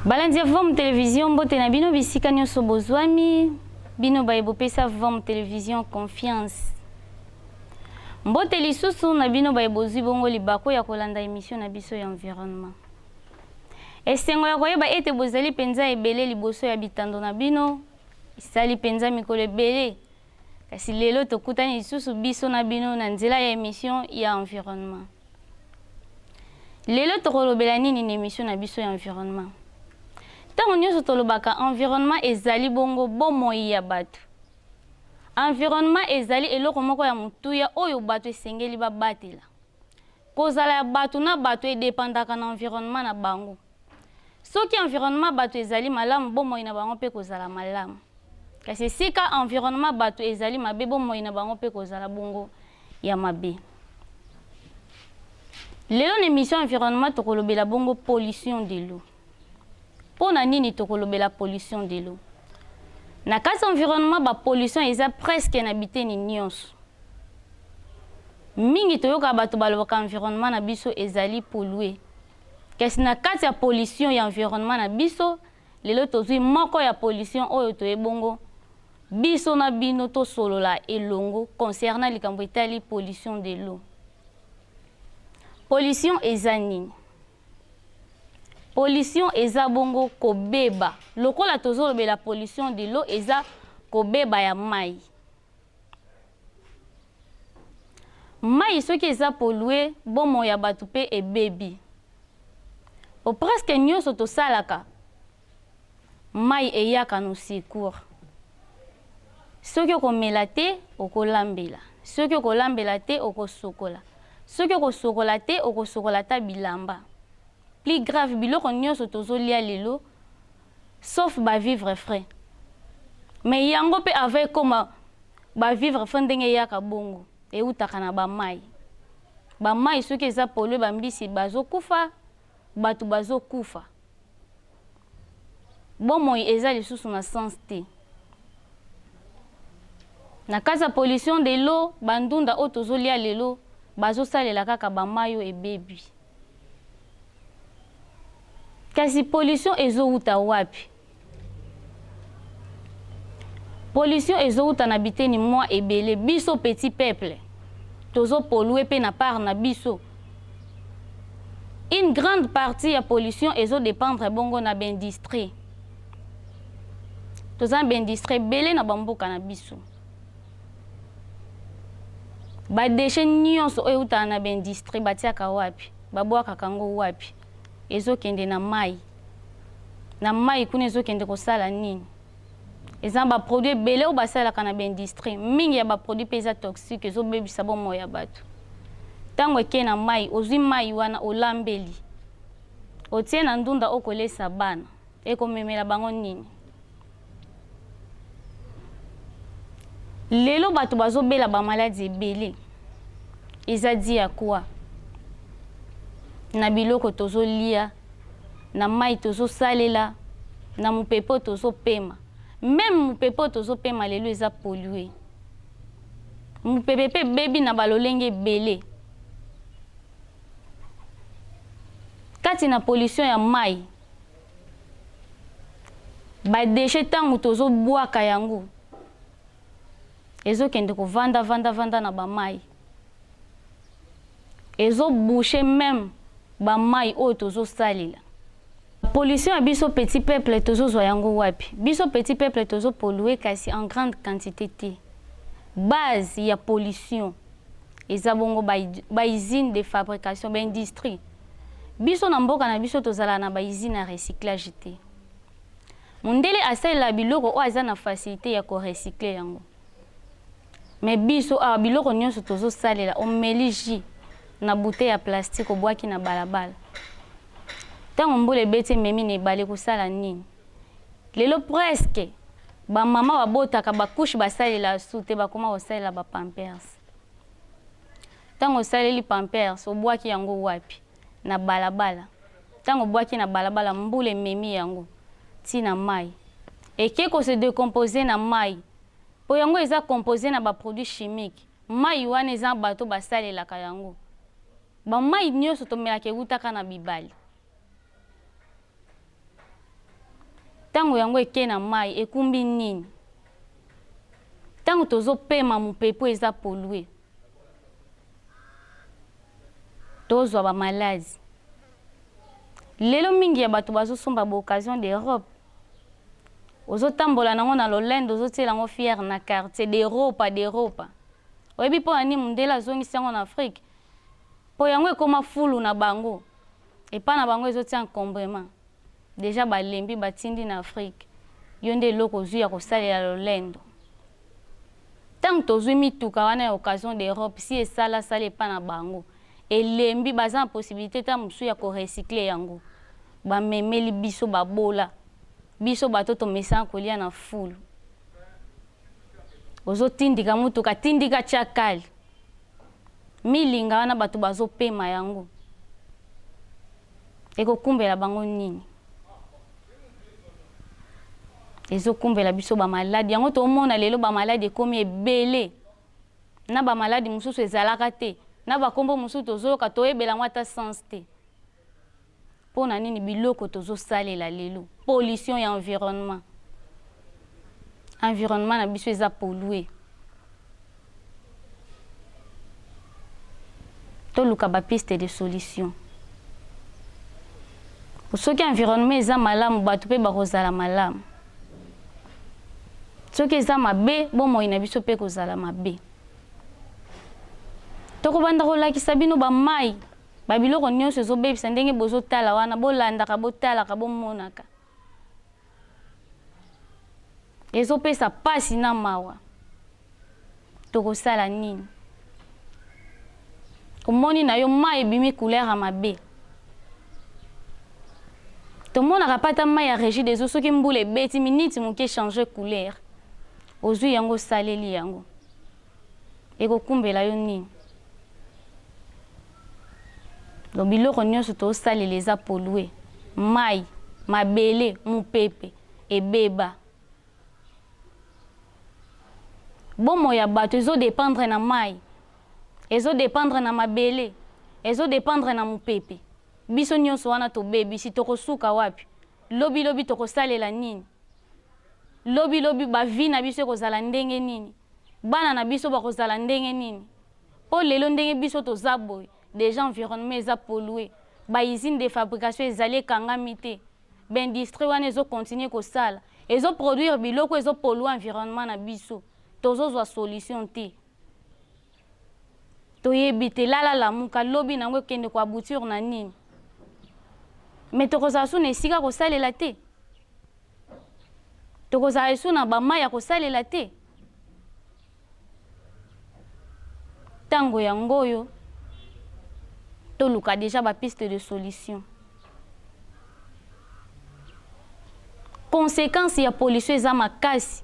Balandia vom télévision bote na bino bisika nyonso bozwami bino bayebo pesa vom télévision confiance. Mbote lisusu na bino bayebo zibongo libako ya kolanda émission na biso ya environnement. Esengo ya koyeba ete bozali penza ebele liboso ya bitando na bino isali penza mikolo ebele. Kasi lelo tokutani lisusu biso na bino na nzela ya émission ya environnement. Lelo tokolobela nini na émission na biso ya environnement. Tango nyonso tolobaka environnement ezali bongo bomoi ya bato. Environnement ezali eloko moko ya mutuya oyo bato esengeli babatela. Kozala ya bato na bato edependaka na environnement na bango. Soki environnement bato ezali malamu bomoi na bango pe kozala malamu. Kasi sika environnement bato ezali mabe bomoi na bango pe kozala bongo ya mabe. Lelo na émission environnement tokolobela bongo pollution de l'eau. Pona nini tokolobela pollution de l'eau. Na kati environnement ba pollution eza presque na biteni nyonso. Mingi toyoka bato balobaka environnement na biso ezali pollué. Kasi na kati ya pollution ya environnement na biso lelo tozwi moko ya pollution oyo toyebongo biso na bino to solola elongo concernant likambo etali pollution de l'eau. Pollution eza nini? Pollution eza bongo kobeba. Lokola tozolobela pollution de l'eau eza kobeba ya mai. Mai soki eza pollué bomo ya bato pe ebebi. O presque nyonso tosalaka mai eyaka no secours. Soki okomela te okolambela. Soki okolambela te okosokola. Soki okosokola te okosokola ta bilamba. Plus grave biloko nyonso tozolia lelo sauf ba vivre frais. Mais yango pe avec comme ba vivre frais ndenge yaka bongo eutaka na ba mai. Ba mai soki eza pollué ba mbisi bazokufa batu bazokufa. Bomoi eza lisusu na sens te. Na kasa pollution de l'eau bandunda o tozolia lelo bazosalela kaka ba mayo ebebi. Kasi pollution ezouta wapi? Pollution ezouta na biteni mwa ebele biso petit peuple. Tozo pollué pe na part na biso. Une grande partie ya pollution ezo dépendre bongo na b'industrie. Toza b'industrie belé na bamboka na biso. Ba déchet nyonso euta na b'industrie batiaka wapi? Babwaka kango wapi? Ezo kende na mai. Na mai kuna ezo kende kosala nini? Eza ba produit belé ou basala kana ba industrie. Mingi ya ba produit peza toxique ezo bebisa bomo ya bato. Tango eke na mai, ozwi mai wana olambeli. Otie na ndunda okolesa bana. Eko memela bango nini? Lelo bato bazo bela ba maladie belé. Eza di ya kwa? Na biloko tozo lia, na mai tozo salela, na mupepo tozo pema. Même mupepo tozo pema lelo eza pollué. Mupepe bebi na balolenge belé. Kati na pollution ya mai. Ba déchet tangu tozo bwaka yango. Ezo kende ko vanda na ba mai. Ezo boucher même ba mai o tozo salila. Pollution a biso petit peuple tozo zoyango wapi. Biso petit peuple tozo pollué kasi en grande quantité te. Base ya pollution. Eza bongo ba usine de fabrication, ba industrie. Biso na mboka na biso tozala na ba usine à recyclage te. Mondele asala biloko o aza na facilité ya ko recycler yango. Mais biso a biloko nyonso tozo salela on meliji na bouteille ya plastique obwaki na balabala. Tango mbole bete memi ne bale kosala nini. Lelo presque ba mama babotaka ba couche basalela sute bakoma kosalela ba pampers. Tango saleli pampers obwaki yango wapi? Na balabala. Tango obwaki na balabala mbule memi yango tina mai. Ekeko se décomposer na mai. Po yango eza composé na ba produits chimiques. Mai wana eza bato basalela ka yango. Ba mai nyonso tomelaka eutaka na bibali. Tango yango eke na mai ekumbi nini. Tango tozo pema mupepo eza pollué. Tozwa ba maladi. Lelo mingi ya bato bazo somba ba occasion d'Europe. Ozo tambola nango na lolendo ozo tela ngo fier na quartier d'Europe. Oyebi po ani mundela zongisi yango na Afrique. Po yango ekoma fulu na bango. Epa na bango ezo tia encombrement. Déjà balembi batindi na Afrique. Yonde loko zu ya kosalela lolendo. Tant tozwi mituka wana ya occasion d'Europe si esala sala epa na bango. Elembi baza possibilité ta musu ya ko recycler yango. Ba memeli biso babola. Biso batoto mesa kolia na fulu. Ozo tindika mutuka tindika chakali. Milinga wana bato bazo pema yango. Eko kumbela bango nini. Ezo kumbela biso ba maladi. Yango to mona lelo ba maladi ekomi ebele. Na ba maladi mususu ezalaka te. Na ba kombo mususu tozoyoka toyebela ngo ata sens te. Pona nini biloko tozo salela lelo. Pollution ya environnement. Environnement na biso eza pollué. Toluka ba piste de solution. Soki environnement eza malamu bato pe bakozala malamu. Soki eza mabe bomoi na biso pe kozala mabe. Toko banda kolakisa bino ba mai ba biloko nyonso ezobebisa ndenge bozotala wana bolandaka botalaka bomonaka. Ezopesa pasi na mawa. Tokosala nini? Omoni na yo mai ebimi couleur ya mabe. Tomonaka pata mai ya régie des eaux soki mbula ebeti miniti moke changer couleur. Ozwi yango saleli yango. Ekokumbela yo nini? Donc biloko nyonso tosalela eza pollué. Mai, mabele, mupepe, ebeba. Bomo ya bato ezo dépendre na mai. Ezo dépendre na mabele. Ezo dépendre na mupepe. Biso nyonso wana tobebi si tokosuka wapi. Lobi tokosalela nini? Lobi ba vie na biso kozala ndenge nini? Bana na biso bakozala ndenge nini? Po lelo ndenge biso tozaboy. Déjà environnement eza pollué. Ba usine de fabrication ezali kangami te. Ba industrie wana ezo continuer kosala. Ezo produire biloko ezo polluer environnement na biso. Tozozwa solution te. Toyebi te la muka lobi nango kende kwa bouture na nini? Mais tokozala su na esika kosalela te. Tokozala su na bamai ya kosalela te. Tango yango yo toluka déjà ba piste de solution. Conséquence ya pollution eza makasi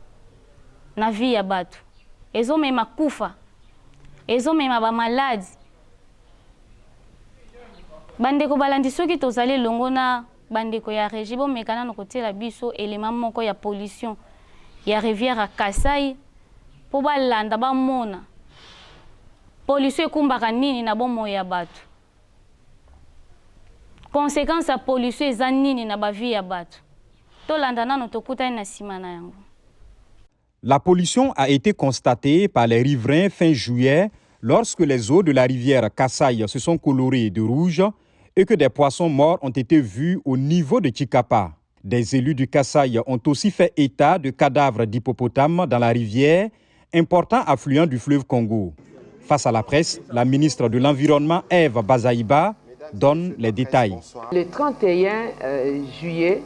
na vie ya bato. Ezo mema kufa. Ezo mema ba maladi. Bandeko balandi soki tozali longo na bandeko ya régie bo mekana no kotela biso élément moko ya pollution ya rivière Kasai po balanda ba mona. Pollution ekumbaka nini na bomo ya bato. Conséquence ya pollution eza nini na ba vie ya bato. Tolanda nano tokutani na sima na yango. La pollution a été constatée par les riverains fin juillet lorsque les eaux de la rivière Kasai se sont colorées de rouge et que des poissons morts ont été vus au niveau de Chikapa. Des élus du Kasai ont aussi fait état de cadavres d'hippopotames dans la rivière, important affluent du fleuve Congo. Face à la presse, la ministre de l'Environnement, Eve Bazaïba, donne les détails. Le 31 juillet,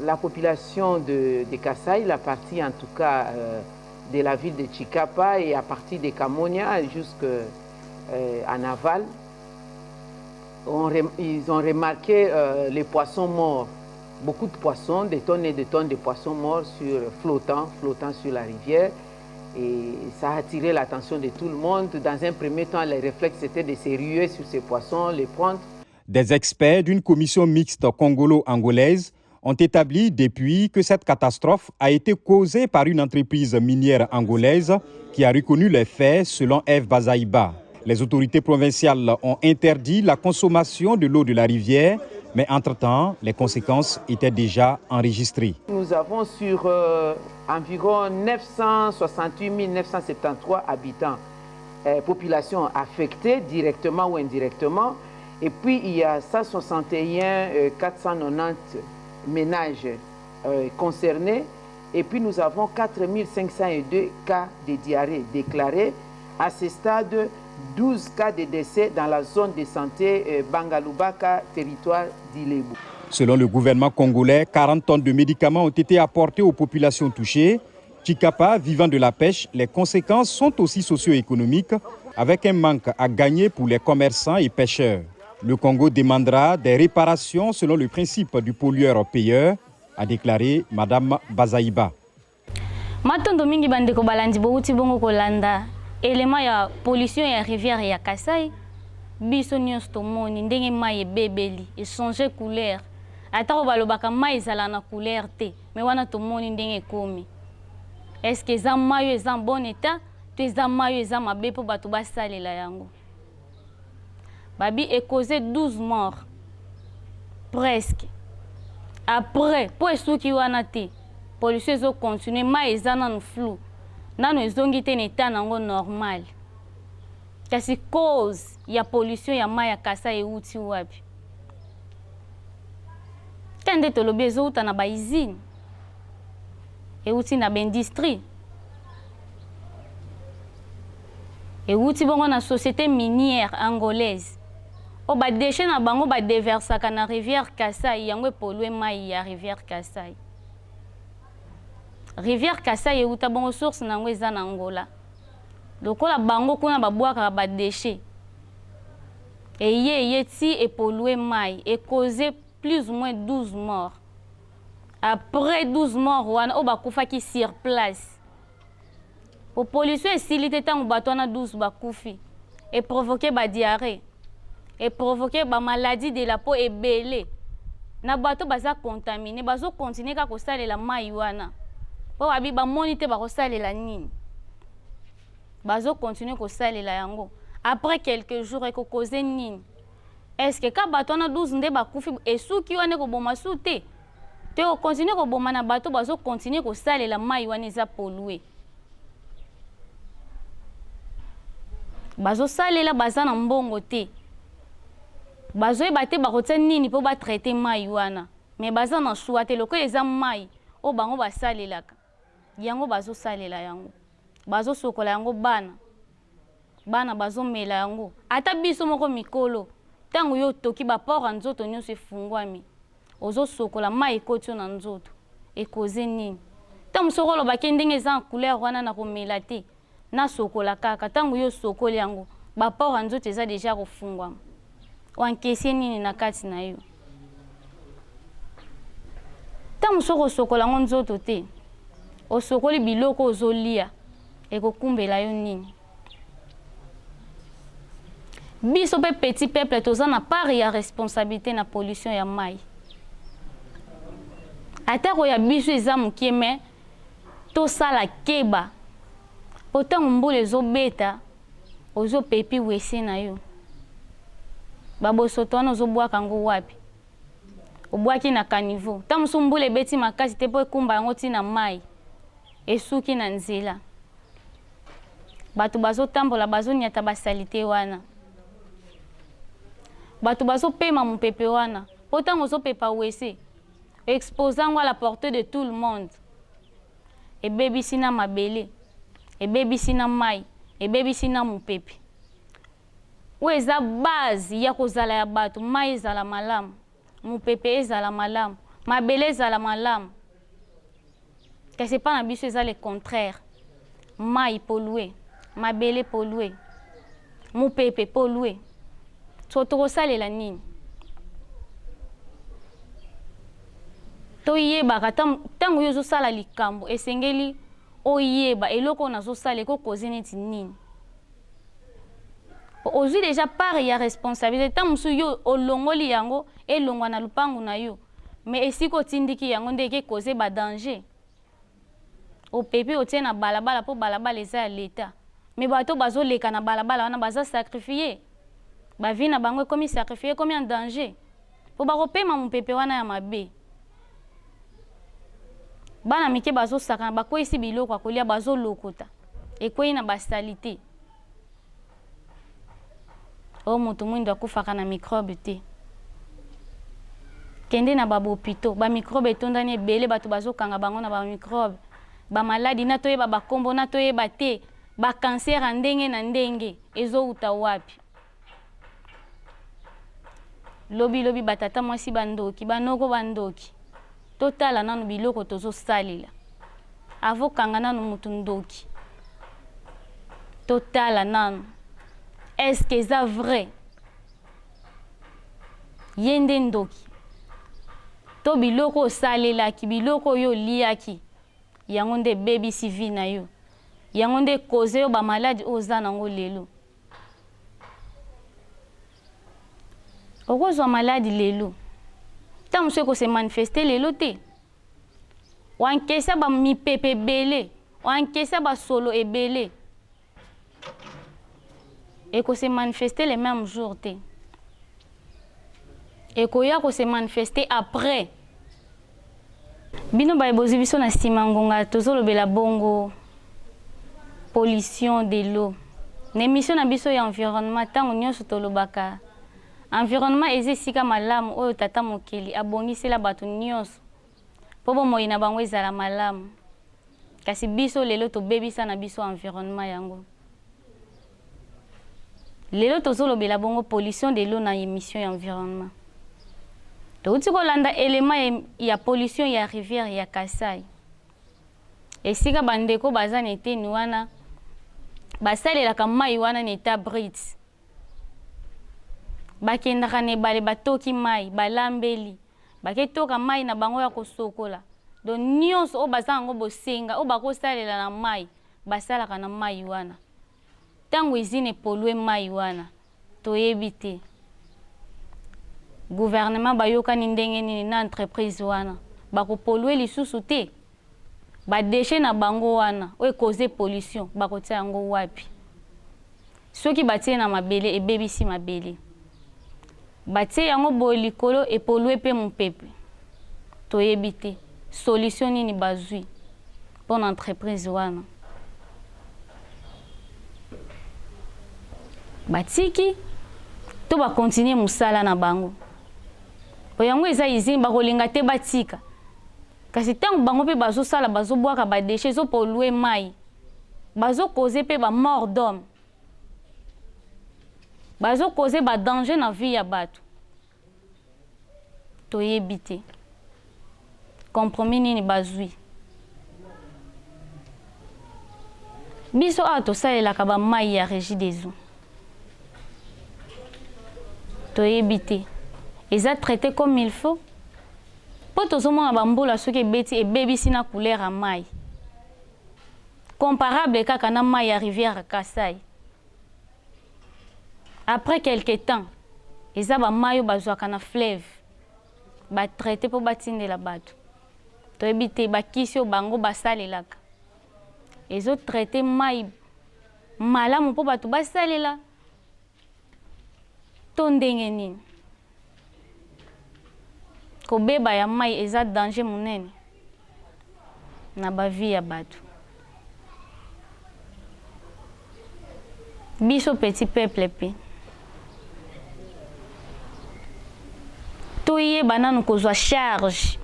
la population de Kasai, la partie en tout cas de la ville de Chikapa et à partir de Kamonia jusqu'en aval, ils ont remarqué les poissons morts. Beaucoup de poissons, des tonnes et des tonnes de poissons morts flottant sur la rivière. Et ça a attiré l'attention de tout le monde. Dans un premier temps, les réflexes étaient de se ruer sur ces poissons, les prendre. Des experts d'une commission mixte congolo-angolaise ont établi depuis que cette catastrophe a été causée par une entreprise minière angolaise qui a reconnu les faits selon Eve Bazaïba. Les autorités provinciales ont interdit la consommation de l'eau de la rivière Mais entre-temps, les conséquences étaient déjà enregistrées. Nous avons sur environ 968 973 habitants, population affectée directement ou indirectement. Et puis il y a 161 490 ménages concernés. Et puis nous avons 4502 cas de diarrhée déclarés. À ce stade, 12 cas de décès dans la zone de santé Bangalubaka, territoire d'Ilebou. Selon le gouvernement congolais, 40 tonnes de médicaments ont été apportées aux populations touchées. Chikapa, vivant de la pêche, les conséquences sont aussi socio-économiques, avec un manque à gagner pour les commerçants et pêcheurs. Le Congo demandera des réparations selon le principe du pollueur-payeur, a déclaré Madame Bazaïba. Matondo mingi bandeko balandi bouti bongo kolanda élément ya pollution ya rivière ya Kasai biso nyonso tomoni ndenge mai ebebeli échanger couleur atako balobaka mai ezala na couleur te mais wana tomoni ndenge ekomi. Est-ce que eza mai eza en bon état to eza mai eza mabe po bato basalela yango? Babi est causé 12 morts presque. Après, pour esuki wana te, pollution ezo continuer, mai eza nanu flou. Nanu ezongi te n'état nango normal. Kasi cause ya pollution ya mai ya Kasai euti wapi. Tende tolobi ezouta na ba usine. Euti na ba industrie. Euti bongo na société minière angolaise. O ba déchet na bango ba déversaka na rivière Kasai yango polluer mai ya rivière Kasai. Rivière Kasai euta bongo source nango eza na Angola. Lokola bango kuna ba boaka ba déchet. Et ti et polluer mai et causer plus ou moins 12 morts. Après 12 morts wana o ba kufaki sur place. O pollution esilite tango bato na 12 ba kufi et provoquer ba diarrhée. Et provoquer ba maladie de la peau et belé. Na bato baza contaminé, bazo continuer ka kosalela mai wana. Po abi ba monite ba kosalela nini. Bazo continuer kosalela yango. Après quelques jours eko causer nini. Est-ce que ka bato na 12 nde ba kufi esuki wana ko boma sute? Te o continuer ko boma na bato bazo continuer kosalela mai wana eza pollué. Bazo salela baza na mbongo te. Bazoe bate bakotia nini po ba traiter mai wana mais baza na choix te loko eza mai o bango basalelaka yango bazo salela yango bazo sokola yango bana bazo mela yango ata biso moko mikolo tango yo toki ba port nzoto nyonso efungwami ozo sokola mai ekoti na nzoto ekoze nini tango sokolo bakendenge eza en couleur wana na komela te na sokola kaka tango yo sokoli yango ba port nzoto eza déjà kofungwama wankesi nini na kati na yo. Tango soko sokola ngo nzoto te. Osokoli biloko ozolia ekokumbela yo nini. Biso pe petit peuple toza na part ya responsabilité na pollution ya mai. Atako ya biso eza mukie me to sala keba. Potango mbule ezobeta ozo pepi wese na yo. Babosoto wana ozobwaka ngo wapi? Obwaki na kanivo. Tamusu mbule beti makasi te po ekumba yango tina mai. Esuki na nzela. Batu bazo tambola bazo nyata basalite wana. Batu bazo pema mupepe wana. Potango zo pepa wese. Exposant à la portée de tout le monde. Et baby sina mabele. Et baby sina mai. Et baby sina mupepe. Ou eza base ya kozala ya bato mai ezala malamu mupepe ezala malamu mabele ezala malamu kasi pa na biso eza le contraire mai pollué mabele pollué mupepe pollué tokosalela nini toyebaka tango yo ozosala likambo esengeli oyeba eloko nazosala ekokoze neti nini. Aujourd'hui déjà part ya responsabilité tant musu yo olongoli yango elongwa na lupangu na yo mais esiko tindiki yango ndeke causer ba danger o pepe o tena balabala po balabala eza ya l'état mais bato bazo leka na balabala wana baza sacrifier ba vie na bango comme sacrifier comme en danger po bakopema mopepe wana ya mabe. Bana mike bazosakana bakwesi biloko akolia bazolokota ekwei na basalite. O moto mwindo akufaka na microbe te. Kende na babopito ba microbe etondani ebele bato bazokanga bango na ba microbe. Ba maladi na toyeba bakombo na toyeba te. Ba cancer ndenge na ndenge ezouta wapi. Lobi batata mwasi bandoki banoko bandoki. Totala nanu biloko tozo salila. Avokanga nanu mutu ndoki. Totala nanu. Est-ce que c'est vrai? Yende ndoki. To biloko salela ki biloko yo liaki. Yango nde baby sivi na yo. Yango nde koze yo ba maladi oza nango lelo. Okozwa maladi lelo. Ta mse ko se manifester lelo te. Wankesa ba mipepe bele. Wankesa ba solo ebele. Et que se manifester les mêmes jours. Et que se manifester après. Bino ba ebozi biso na simangonga tozolo bela bongo pollution de l'eau. L'émission na biso ya environnement tango nyonso tolobaka. Environnement ezesika malamu oyo tata mokeli abongisela bato nyonso. Pobo moyina bango ezala malamu. Kasi biso lelo tobebisa na biso environnement yango. Lelo tozolo bela bongo pollution de l'eau na émission ya environnement. Touti kolanda élément ya pollution ya rivière ya Kasai. Esika bandeko baza nete ni wana basalela ka mai wana neta Brits. Bakendaka ne bale batoki mai balambeli. Baketoka mai na bango ya kosokola. Donc nyonso o baza ngo bosenga o bakosalela na mai basalaka na mai wana. Tango izine polluer mai wana toyebi te. Gouvernement bayoka ni ndenge nini na entreprise wana bako polluer lisusu te. Ba déchet na bango wana o causer pollution bakotia yango wapi. Soki batie na mabele ebebisi mabele. Batie yango bolikolo e polluer pe mopepe. Toyebi te. Solution nini bazui pour entreprise wana. Batiki to ba continuer musala na bango. Po yango eza izini bakolinga te batika. Kasi tango bango pe bazo sala bazo boaka ba déchets zo polluer mai. Bazo causer pe ba mort d'homme. Bazo causer ba danger na vie ya bato. Toyebi te. Compromis nini bazui. Biso ato salelaka ba mai ya régie des eaux. Toyebi te. Eza traité comme il faut. Poto zomona bambola soki ebeti ebebisi na couleur ya mai. Comparable kaka na mai ya rivière Kasai. Après quelque temps, eza ba mai bazwaka na fleuve. Ba traité po batindela bato. Toyebi te bakisi bango basalelaka. Ezo traité mai malamu po bato basalela. To ndenge nini. Kobeba ya mai eza danger munene na ba vie ya bato. Biso petit peuple pe. Toye bananu kozwa charge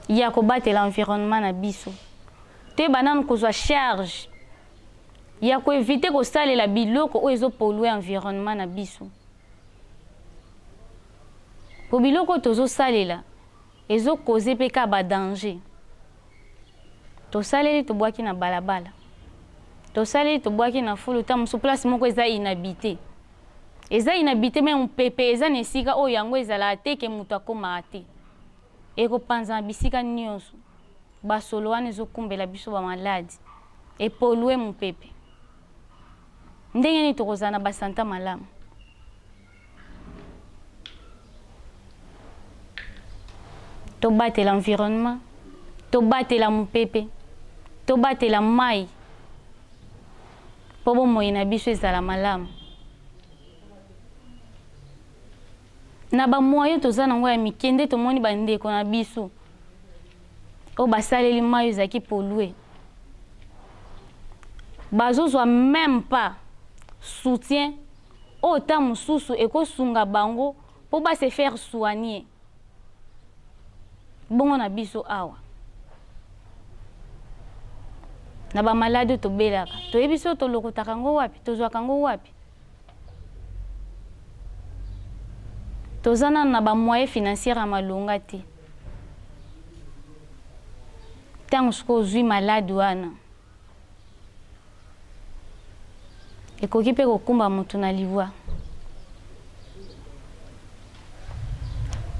ya kobatela l'environnement na biso. Toye bananu kozwa charge ya ko éviter ko salela biloko o ezo polluer environnement na biso. Po biloko tozo salela ezo causer peka ba danger. To saleli to boaki na balabala. To saleli to boaki na fulu ta musu place moko eza inhabité. Eza inhabité même pepe eza nesika o yango ezala te ke mutu akoma ate. Eko panza bisika nyonso. Ba solo wana ezo kumbela biso ba maladi. E polluer mu pepe. Ndenge ni tokozana ba santa malamu. To battre l'environnement, to battre la mopepe, to battre la mai. Pobo moyina biso ezala malamu. na ba moyen toza nango ya mikende tomoni bandeko na biso o basaleli mai ezaki pollué bazozwa même pas soutien ota mosusu ekosunga bango po base faire soigner bongo na biso awa na ba malade tobelaka toyebi so tolokotaka ngo wapi tozwaka ngo wapi tozana na ba moyen financier ya malonga te tango siko ozwi malade wana ekoki mpe kokumba moto na liwa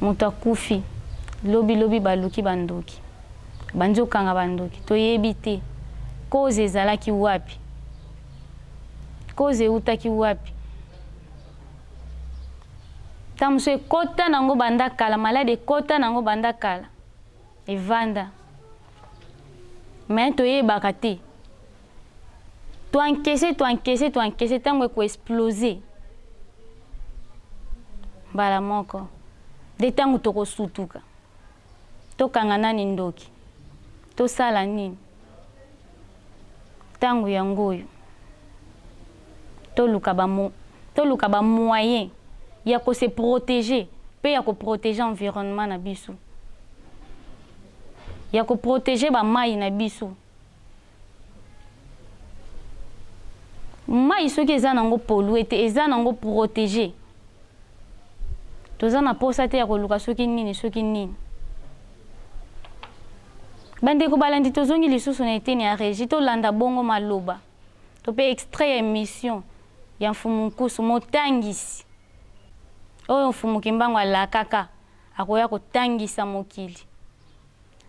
moto akufi lobi baluki bandoki bandi okanga bandoki toyebi te koze ezalaki wapi koze eutaki wapi tamuso ekota nango banda kala malade ekota nango banda kala evanda me toyebaka te toankese ntango ekoexplose mbala moko nde ntango tokosutuka tokanga nani ndoki tosala nini ntango yango oyo toluka ba moyen ya kose protéger pe ya ko protéger environnement na biso ya ko protéger ba mai na biso mai soki eza nango pollué te eza nango protéger toza na posa te ya koluka soki nini bandeko balandi tozongi lisusu na eteni ya régie tolanda bongo maloba to pe extrait ya émission ya mfumu nkusu motangisi oyo mfumu kimbango alakaka akoya kotangisa mokili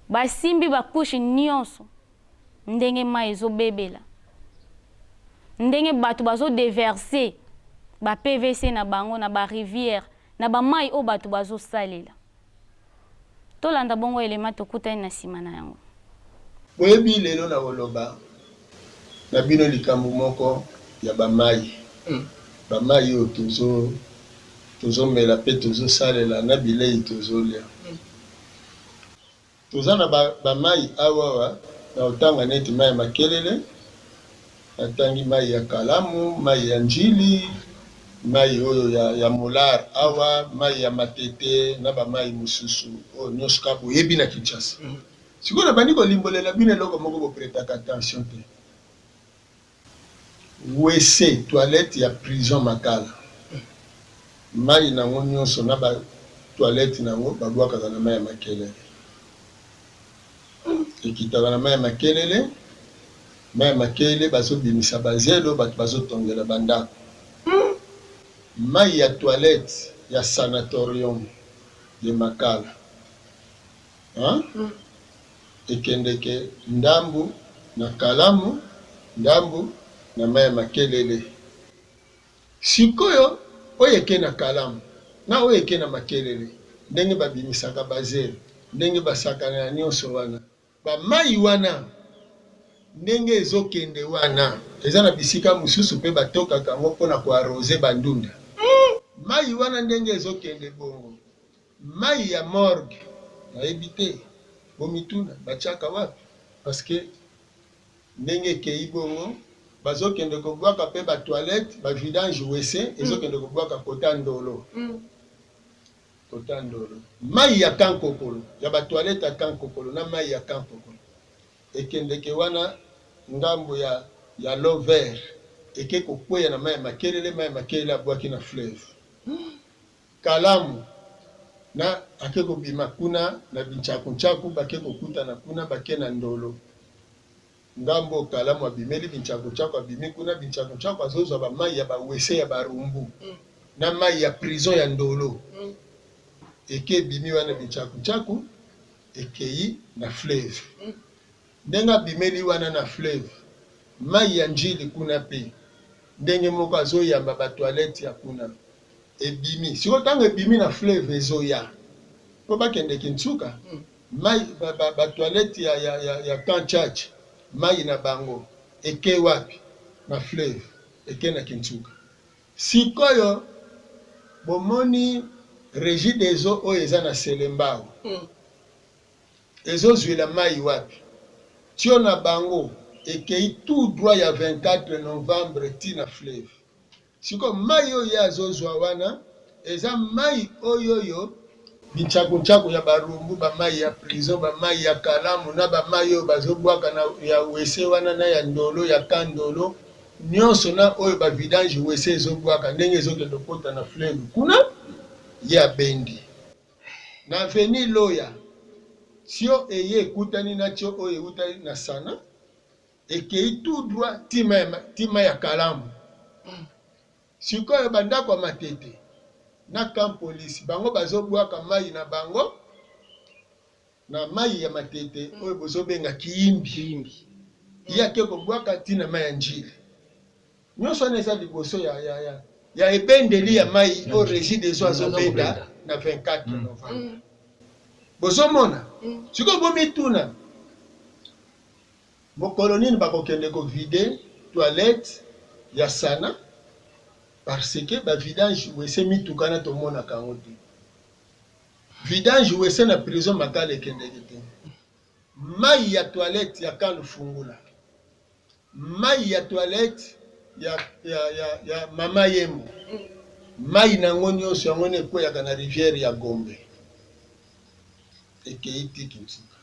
basimbi bakushi nyonso ndenge mai ezobebela ndenge bato bazodeverse ba PVC na bango na ba rivière na ba mai o bato bazosalela tolanda bongo elema tokutani na nsima na yango boyebi lelo na koloba na bino likambo moko ya bamai bamai oyo tozomela mpe tozosalela na bilei tozolia toza na bamai awawa na otanga neti mai ya makelele atangi mai ya kalamu mai ya njili mai oyo ya molar awa mai ya matete na bamai mosusu oyo nyonso kaka boyebi na Kinshasa sikoyo na bandi kolimbolela bino eloko moko bopretaka attention te wese toilette ya prison Makala mai nango nyonso na ba toilette nango babwakaka na mai ya makelele ekitaka na mai ya makelele bazobimisa bazelo bato bazotongela bandako mai ya toilette ya sanatorium de Makala ekendeke ndambu na kalamu ndambu na mai ya makelele sikoyo oyo eke na kalamu na oyo eke na makelele ndenge babimisaka bazelo ndenge basakana nyonso wana bamai wana ndenge ezokende wana eza na bisika mosusu mpe batokaka yango mpona koarose bandunda mai wana ndenge ezokende bongo mai ya morgue nayebi te bomituna batiaka wapi parceke ndenge ekei bongo bazokende kobwaka mpe batoilette bavidange wese ezokende kobwaka kota ndolo mai ya kankokolo ya batoilette ya kankokolo na mai ya kankokolo ekendeke wana ngambo ya lover eke kokweya na mai ya makelele abwaki na fleuve kalamu na ake kobima kuna na binchakunchaku bake kokutana kuna bake na ndolo ngambo kalamu abimeli binchakunchaku abimi kuna binchakunchaku azozwa bamai ya bawese ya barumbu na mai ya prison ya ndolo eke bimi wana binchakunchaku ekei na fleuve ndenge abimeli wana na fleuve mai ya njili kuna pe ndenge moko azoyamba batoilette ya kuna ebimi siko ntango ebimi na fleuve ezoya po bakende Kintsuka mai batoilette ya Camp Church mai na bango eke wapi na fleuve eke na Kintsuka sikoyo bomoni régie des eaux oyo eza na Selembao ezozwela mai wapi tio na bango ekei tout droit ya 24 novembre tina fleuve siko mai oyo azozwa wana eza mai oyo binchakunchaku ya barumbu bamai ya prison bamai ya kalamu na bamai oyo bazobwaka na ya wese wana na ya ndolo ya kandolo nyonso na oyo bavidange wese ezobwaka ndenge ezokende kota na fleuve kuna ya bendi na veni loya tio eye ekutani na tio oyo eutani na sana ekei tout droit tima ya kalamu sikoyo bandako ya matete na camp police bango bazobwaka mai na bango na mai ya matete oyo bozobenga kiimbi yake kobwaka tina mai ya njili nyonso wana eza liboso ya ebendeli ya mai oyo régie des eaux azobenda na 24 novembre bozomona sikoyo bomituna mokolo nini bakokende kovide toilette ya sana parce que bavidange wese mitukana tomonaka yango te vidange wese na prison makala ekendeki te mai ya toilette ya kalufungula mai ya toilette ya mama yembo mai nango nyonso yango na ekweyaka na rivière ya Gombe ekei tiki ntika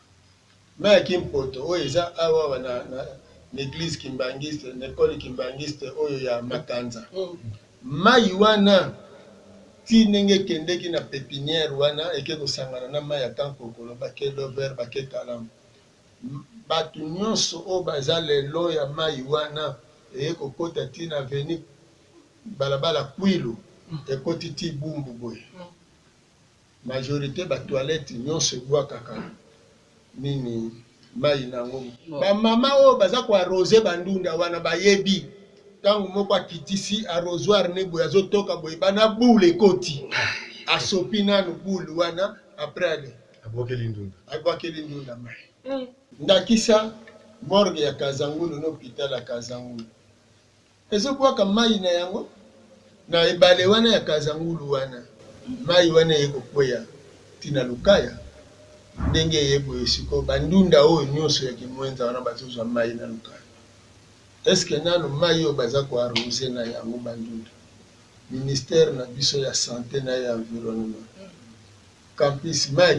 mai ya Kimpoto oyo eza awa na l'église kimbangiste na ekole kimbangiste oyo ya Makanza mai wana ti ndenge ekendeki na pépinière wana eke kosangana na mai ya kankokolo bake lover bake kalamu bato nyonso oyo baza lelo ya mai wana eye kokota ti na veni balabala Kwilu ekoti ti bumbu boye majorité batoilette nyonso ebwakaka nini mai nango bamama oyo baza koarrose bandunda wana bayebi ntango moko akitisi arrosoir ne boye azotoka boye bana bule ekoti asopi nanu bule wana apres ale abwakeli ndunda mai ndakisa morgue ya Kazangulu na hôpital ya Kazangulu ezobwaka mai na yango na ebale wana ya Kazangulu wana mai wana ekokweya tina lukaya ndenge eyeboye siko bandunda oyo nyonso ya kimwenza wana bazozwa mai na lukaya eske nano mai oyo baza koarrose na yango bandunda ministère na biso ya santé na ya environnement campus mai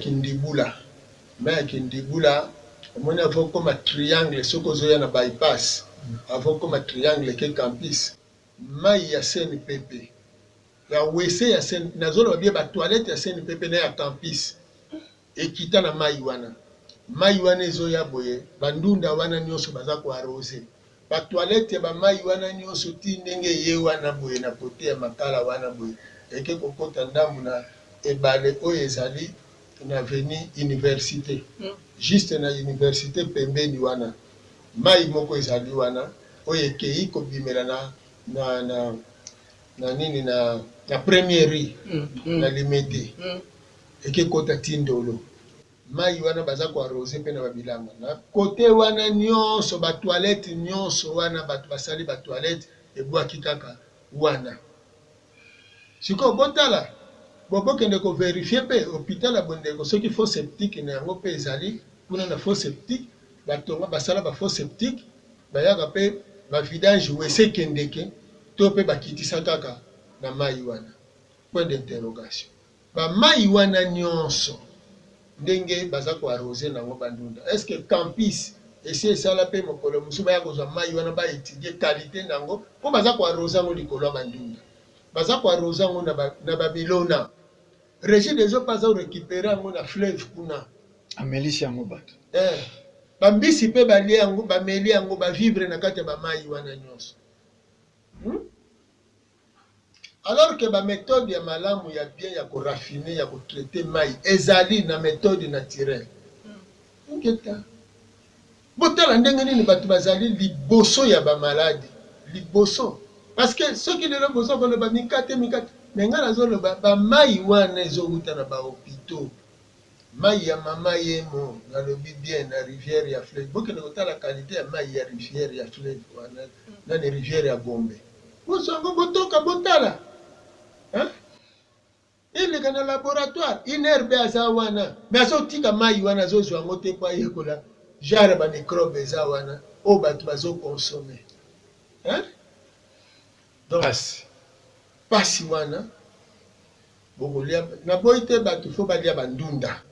ya kindibula omoni avo koma triangle soki ozoya na bypass avo koma triangle ke campus mai ya CNPP ya wese ya sen nazoloba bie batoilette ya CNPP na ya campus ekita na mai wana ezoya boye bandunda wana nyonso baza koarrose batoilette ya bamai wana nyonso ti ndenge ye wana boye na kote ya makala wana boye eke kokota ndambu na ebale oyo ezali na veni université juste na université pembeni wana mai moko ezali wana oyo ekei kobimela na nini na première na limete eke kota ti ndolo mai wana baza koarrose mpe na babilanga na kote wana nyonso batoilette nyonso wana bato basali batoilette ebwaki kaka wana sikoyo botala bokende koverifie mpe hôpital ya Bondeko soki faux septique na yango mpe ezali kuna na faux septique batonga basala ba faux septique bayaka mpe bavidange wese ekendeke to mpe bakitisa kaka na mai wana point d'interrogation bamai wana nyonso ndenge baza koarrose nango bandunda est-ce que campus esi esala mpe mokolo mosusu baya kozwa mai wana baétudie qualité nango mpo baza koarrose yango likolo ya bandunda baza koarrose yango na babilona régie des eaux baza korécupere yango na fleuve kuna amelisi yango bato bambisi mpe balie yango bameli yango bavivre na kati ya bamai wana nyonso alors que baméthode ya malamu ya bien ya korafine ya kotraite mai ezali na méthode naturelle ngeta botala ndenge nini bato bazali liboso ya bamaladi liboso parce que soki lelo boso koloba mikate me ngai nazoloba bamai wana ezowuta na bahôpitaux mai ya mama yemo nalobi bien na rivière ya fleuve bokende kotala qualité ya mai ya rivière ya fleuve wana na rivière ya Gombe boso yango botoka botala Il est dans le laboratoire. Il herbe à Zawana. Mais à ce tika maïwana zo zwangote kwa yekola. Jare ba microbe Zawana. O batu bazo consommer. Hein? Donc, pasi wana. Bogolia. Na boite batu faut balia bandunda.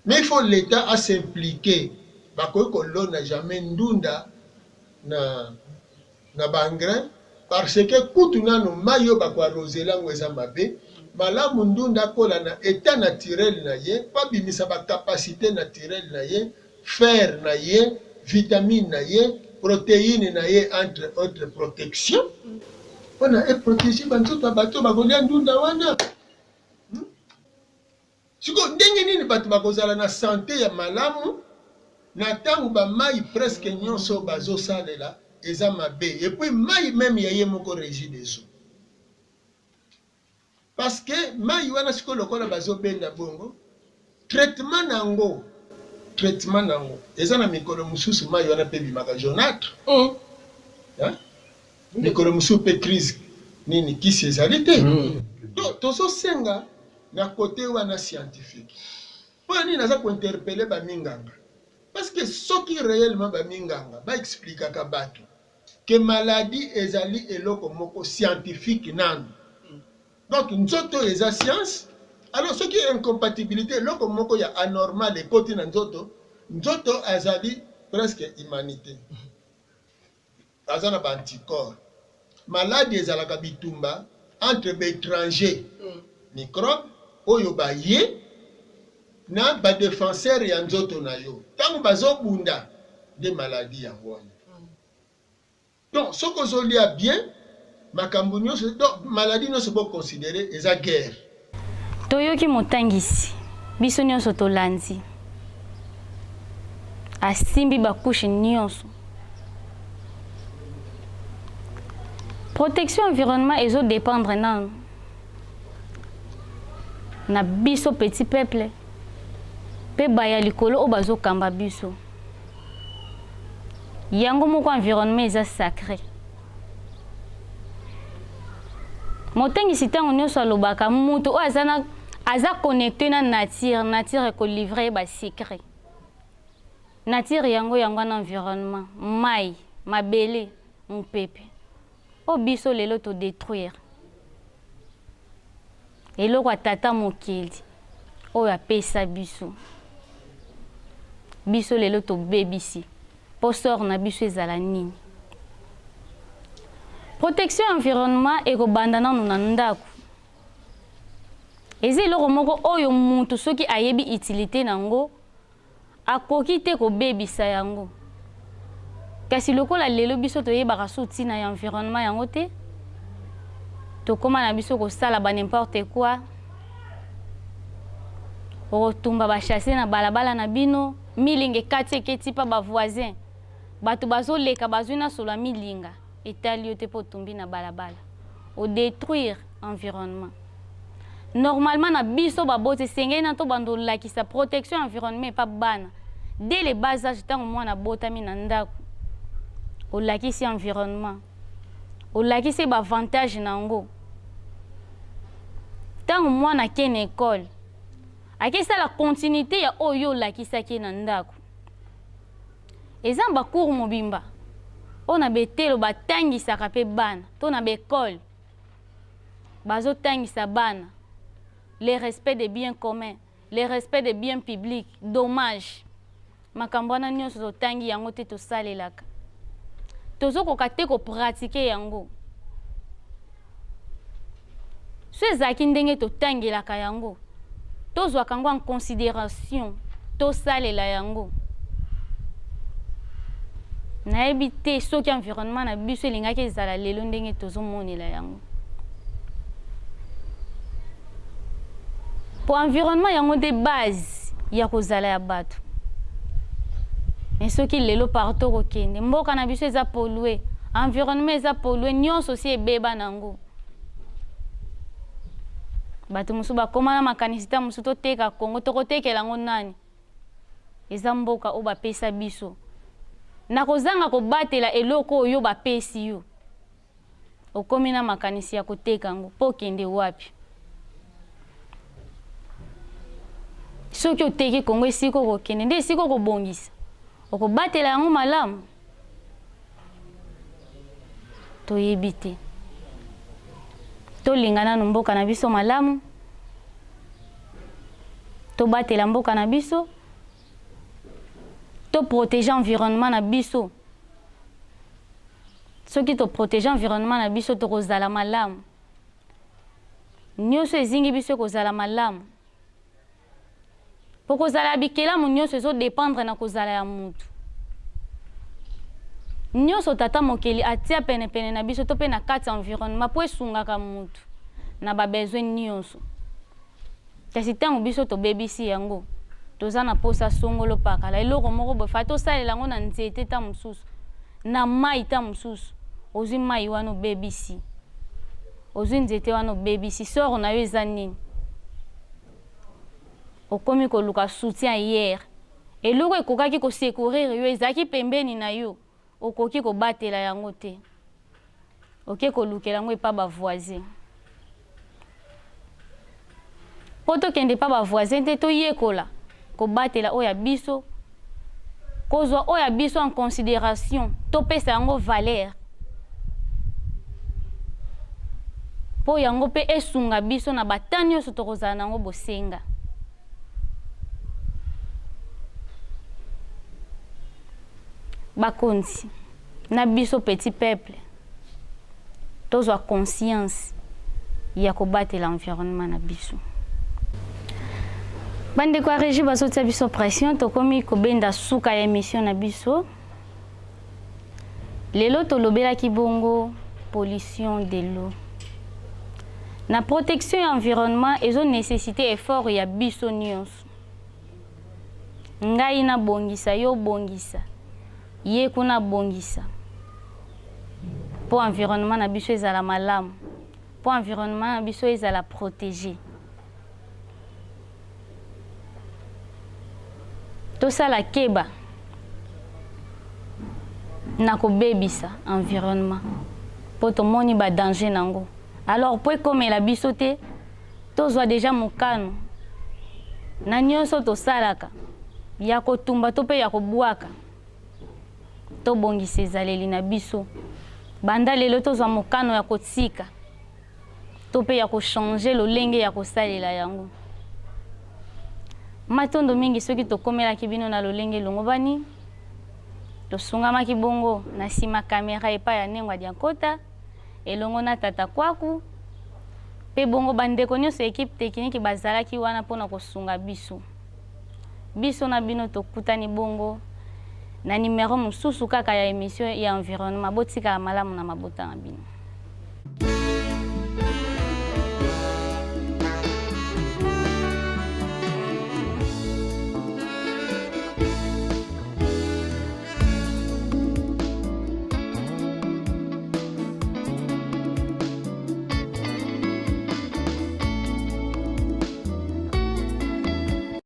Mais il faut l'État à s'impliquer. Bako kolo n'a jamais ndunda na bangren. Parce que kutuna no mayo bako arroser la ngweza mabe. Malamu ndunda kola na état naturel na ye, pas bimisa ba capacité naturelle na ye, fer na ye, vitamine na ye, protéine na ye, entre autres protections. On a protégé bantuta bato bagolia ndunda wana. Siko ndenge nini bato bakozala na santé ya malamu na tangu ba mai presque nyonso bazo salela eza mabe et puis mai même ya ye moko régie des eaux. Parce que mai wana siko lokola bazo benda bongo traitement nango eza na mikolo mususu mai wana pe bimaka jaunâtre. Hein? Mikolo mususu pe crise nini kisi ezali te. Donc tozo senga na côté wana scientifique. Pour nini naza ko interpeller ba minganga? Parce que ce qui réellement ba minganga ba expliquer ka bato que maladie ezali eloko moko scientifique nanu. Donc, nous avons les sciences. Alors, ce qui est incompatibilité, l'autre moko ya anormal et côté nous avons azali presque humanité. Azana ba anticorps. Maladie ezalaka bitumba entre l'étranger microbe oyo ba ye na ba défenseur ya nzoto na yo. Tant bazo bunda des maladies ya wana. Donc, ce que je lis bien, makambo nyonso donc maladie nyonso bo considérer eza guerre. Toyoki motangisi biso nyonso tolandi asimbi bakushe nyonso. Protection environnement ezo dépendre na biso petit peuple pe baya likolo o bazo kamba biso. Yango moko environnement eza sacré. Motangisi tango nyonso alobaka mutu o aza connecté na nature ko livrer ba secret. Nature yango na environnement, mai, mabele, mpepe. O biso lelo to détruire. Eloko atata mokeli o ya pesa biso. Biso lelo to bebisi. Posor na biso ezala nini. Protection environnement et ko bandana na ndako. Ezi loko moko oyo muntu soki ayebi utilité nango akoki te ko bebisa yango. Kasi lokola lelo biso to yebaka souti na environnement yango te. To koma na biso ko sala ba n'importe quoi. Otumba ba chasser na balabala na bino, milinge kati keti pa ba voisin. Batu bazo leka bazuna sola milinga. Etali te potumbi na balabala. Au détruire environnement. Normalement na biso babote sengé na to bando laki sa protection environnement pas bana. Dès les bas âges tant moi na botami na ndako. Au laki si environnement. Au laki c'est ba avantage nango. Tant moi na ken école. Akesa la continuité ya oyo laki sa ken ndako. Ezamba cours mobimba. On a betelo batangi sakape bana. To na bekol. Bazo tangi sa bana. Le respect des biens communs, le respect des biens publics, dommage. Makambwana nyonso to tangi yango te to salelaka. Tozo ko kate ko pratiquer yango. Ce zaki ndenge to tangi la ka yango. Tozo kango en considération to salela yango. Na ebité soki environnement na biso linga ke zala lelo ndenge tozo monela yango. Pour environnement yango de base ya kozala ya bato. Mais soki lelo partout ko kende mboka na biso eza pollué, environnement eza pollué, nyonso aussi ebeba nango. Bato musu ba komana makanisita musu to teka Kongo to kotekela ngo nani. Eza mboka o ba pesa biso. Na kozanga ko batela eloko oyo ba pesi yo. Okomina makanisi ya koteka ngo po kende wapi. soki oteki Congo esiko kokende nde esiko kobongisa okobatela yango malamu toyebi te tolingana na mboka na biso malamu tobatela mboka na biso to protéger environnement na biso soki to protéger environnement na biso tokozala malamu nyonso ezingi biso kozala malamu po kozala bikelamu nyonso ezodépendre na kozala ya mutu nyonso tata mokeli atia penepene na biso to mpe na kati ya environnement po esungaka mutu na babesoin nyonso kasi ntango biso tobebisi yango toza na posa songolo pakala eloko moko boye fa tosalela yango na nzete ta mosusu na mai ta mosusu ozwi mai wana obebisi ozwi nzete wana obebisi soro na yo eza nini okomi koluka soutien hier eloko ekokaki kosecurir yo ezalaki pembeni na yo okoki kobatela yango te oke kolukela yango epa bavoisin po tokende pa bavoisin te toyekola kobatela oyo ya biso kozwa oyo ya biso en considération topesa yango valeur po yango mpe esunga biso na bata nyonso tokozala nango bosenga bakonzi na biso petit peuple tozwa conscience ya kobatela environnement na biso bandeko ya régie bazotia biso pression tokomi kobenda suka ya émission na biso lelo tolobelaki bongo pollution de l'eau na protection ya environnement ezo nécessité effort ya biso nyonso ngai na bongisa yo bongisa ye kuna bongisa po environnement na biso ezala malamu po environnement na biso ezala protégé tosala keba na kobebisa environnement po tomoni ba danger nango alors po ekomela biso te tozwa deja mokano na nyonso tosalaka ya kotumba to mpe ya kobwaka tobongisa ezaleli na biso banda lelo tozwa mokano ya kotika to mpe ya kochange lolenge ya kosalela yango matondo mingi soki tokomelaki bino na lolenge longo bani tosungamaki bongo na nsima kamera epai ya Nengwa Diankota elongo na tata kwaku pe bongo bandeko nyonso ekipe tekniki bazalaki wana mpona kosunga biso na bino tokutani bongo na numero mosusu kaka ya émission ya environnement botika malamu na mabota na bino.